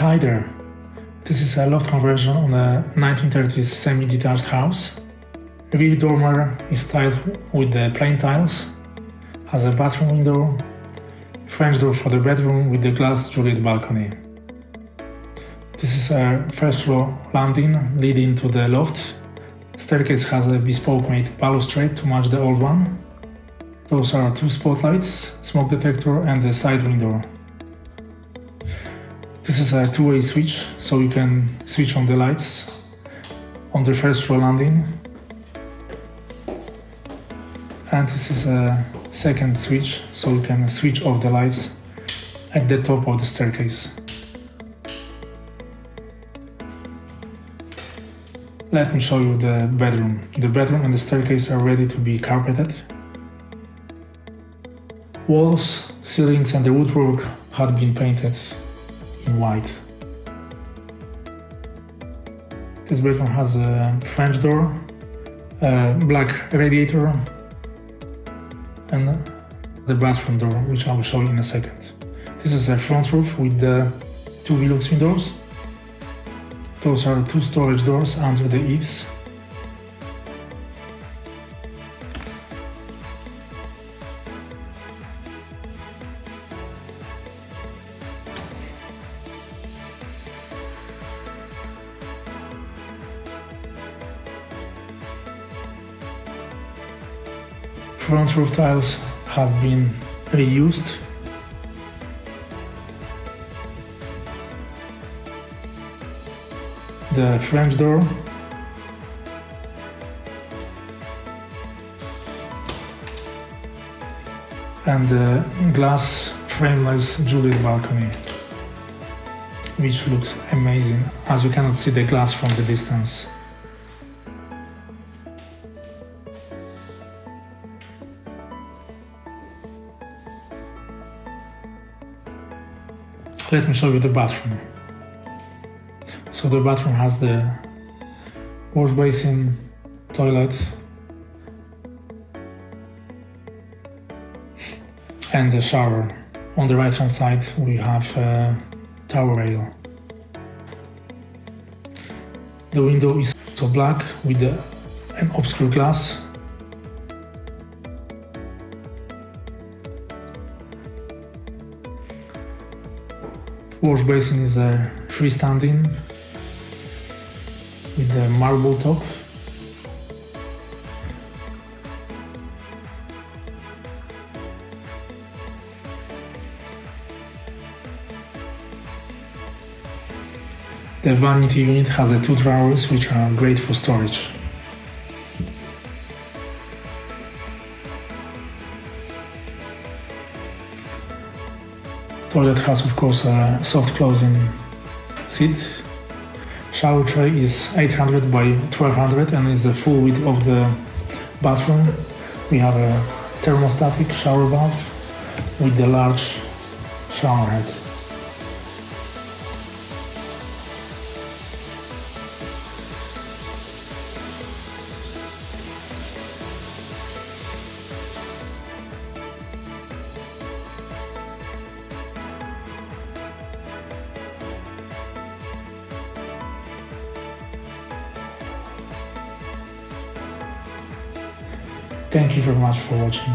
Hi there. This is a loft conversion on a 1930s semi-detached house. The rear dormer is tiled with the plain tiles, has a bathroom window, French door for the bedroom with the glass Juliet balcony. This is a first floor landing leading to the loft. Staircase has a bespoke made balustrade to match the old one. Those are two spotlights, smoke detector and a side window. This is a two-way switch, so you can switch on the lights on the first floor landing. And this is a second switch, so you can switch off the lights at the top of the staircase. Let me show you the bedroom. The bedroom and the staircase are ready to be carpeted. Walls, ceilings and the woodwork had been painted in white. This bedroom has a French door, a black radiator and the bathroom door, which I will show you in a second. This is a front roof with the two Velux windows. Those are two storage doors under the eaves. Front roof tiles has been reused. The French door and the glass frameless Juliet balcony, which looks amazing as you cannot see the glass from the distance. Let me show you the bathroom. So the bathroom has the wash basin, toilet and the shower. On the right hand side we have a towel rail. The window is also black with an obscure glass. Wash basin is a freestanding with the marble top. The vanity unit has two drawers which are great for storage. Toilet has of course a soft closing seat. Shower tray is 800 by 1200 and is the full width of the bathroom. We have a thermostatic shower bath with the large shower head. Thank you very much for watching.